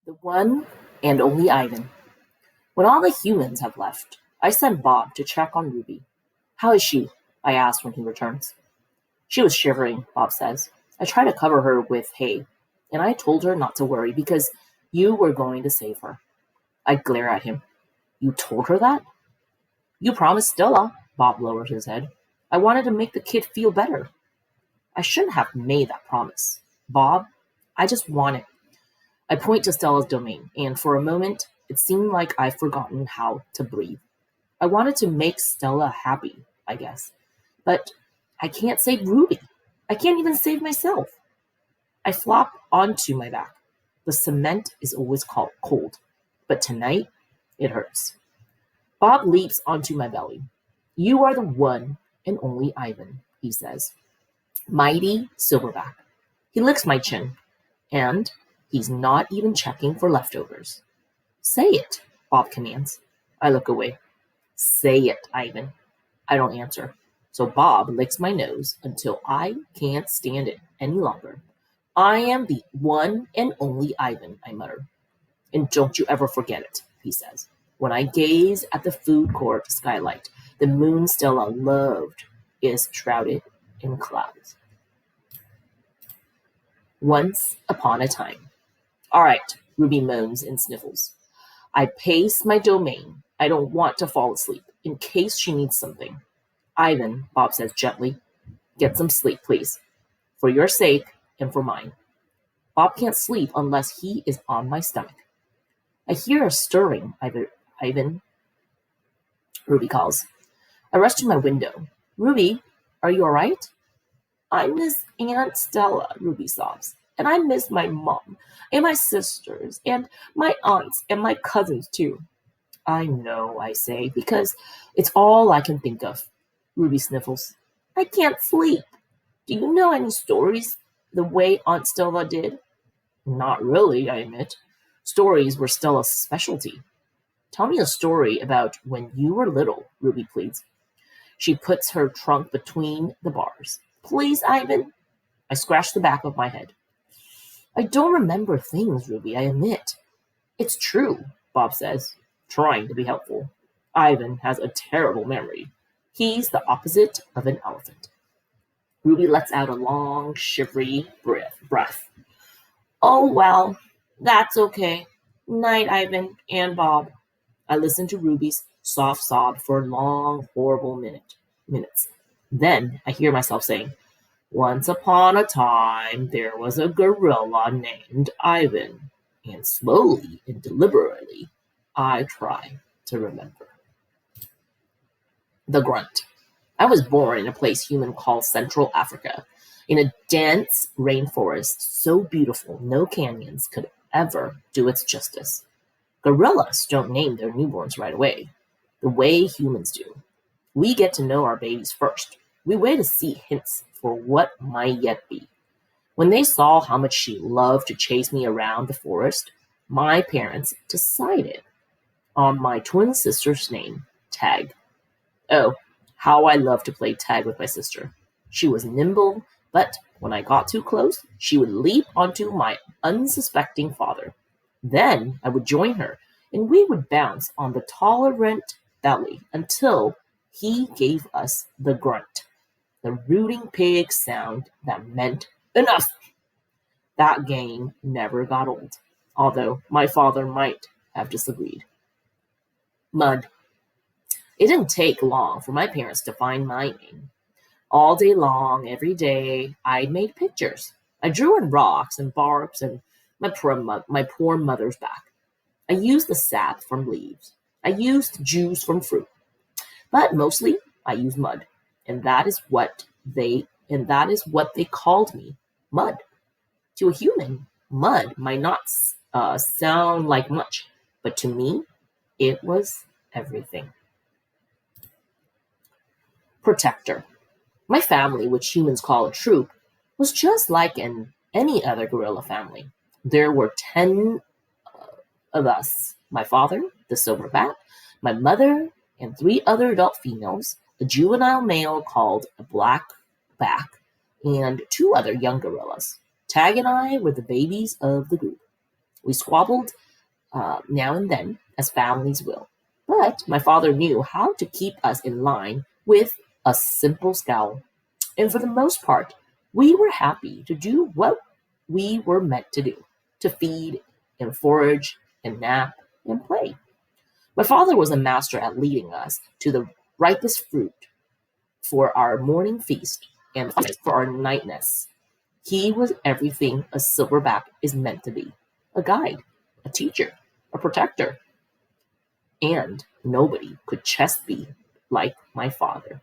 The one and only Ivan. When all the humans have left, I send Bob to check on Ruby. How is she? I ask when he returns. She was shivering, Bob says. I try to cover her with hay, and I told her not to worry because you were going to save her. I glare at him. You told her that? You promised Stella. Bob lowered his head. I wanted to make the kid feel better. I shouldn't have made that promise. Bob, I just wanted. I point to Stella's domain, and for a moment, it seemed like I'd forgotten how to breathe. I wanted to make Stella happy, I guess. But I can't save Ruby. I can't even save myself. I flop onto my back. The cement is always cold, but tonight it hurts. Bob leaps onto my belly. You are the one and only Ivan, he says. Mighty Silverback. He licks my chin, and he's not even checking for leftovers. Say it, Bob commands. I look away. Say it, Ivan. I don't answer. So Bob licks my nose until I can't stand it any longer. I am the one and only Ivan, I mutter. And don't you ever forget it, he says. When I gaze at the food court skylight, the moon Stella loved is shrouded in clouds. Once upon a time. All right, Ruby moans and sniffles. I pace my domain. I don't want to fall asleep, in case she needs something. Ivan, Bob says gently, get some sleep, please. For your sake and for mine. Bob can't sleep unless he is on my stomach. I hear a stirring, Ivan, Ruby calls. I rush to my window. Ruby, are you all right? I miss Aunt Stella, Ruby sobs. And I miss my mom and my sisters and my aunts and my cousins too. I know, I say, because it's all I can think of. Ruby sniffles. I can't sleep. Do you know any stories the way Aunt Stella did? Not really, I admit. Stories were Stella's specialty. Tell me a story about when you were little, Ruby pleads. She puts her trunk between the bars. Please, Ivan. I scratch the back of my head. I don't remember things, Ruby, I admit. It's true, Bob says, trying to be helpful. Ivan has a terrible memory. He's the opposite of an elephant. Ruby lets out a long, shivery breath. Oh, well, that's okay. Night, Ivan and Bob. I listen to Ruby's soft sob for a long, horrible minutes. Then I hear myself saying, once upon a time, there was a gorilla named Ivan, and slowly and deliberately, I try to remember. The Grunt. I was born in a place humans call Central Africa, in a dense rainforest so beautiful no canyons could ever do its justice. Gorillas don't name their newborns right away, the way humans do. We get to know our babies first. We wait to see hints for what might yet be. When they saw how much she loved to chase me around the forest, my parents decided on my twin sister's name, Tag. Oh, how I loved to play tag with my sister. She was nimble, but when I got too close, she would leap onto my unsuspecting father. Then I would join her, and we would bounce on the tolerant belly until he gave us the grunt, the rooting pig sound that meant enough. That game never got old, although my father might have disagreed. Mud. It didn't take long for my parents to find my name. All day long, every day, I made pictures. I drew in rocks and barks and my poor mother's back. I used the sap from leaves. I used juice from fruit. But mostly, I used mud. And that is what they called me, mud. To a human, mud might not sound like much, but to me, it was everything. Protector. My family, which humans call a troop, was just like any other gorilla family. There were 10 of us: my father, the silverback, my mother, and 3 other adult females, a juvenile male called a blackback, and 2 other young gorillas. Tag and I were the babies of the group. We squabbled now and then, as families will, but my father knew how to keep us in line with a simple scowl. And for the most part, we were happy to do what we were meant to do, to feed and forage and nap and play. My father was a master at leading us to the ripest fruit for our morning feast and for our night nest. He was everything a silverback is meant to be: a guide, a teacher, a protector, and nobody could chest be like my father.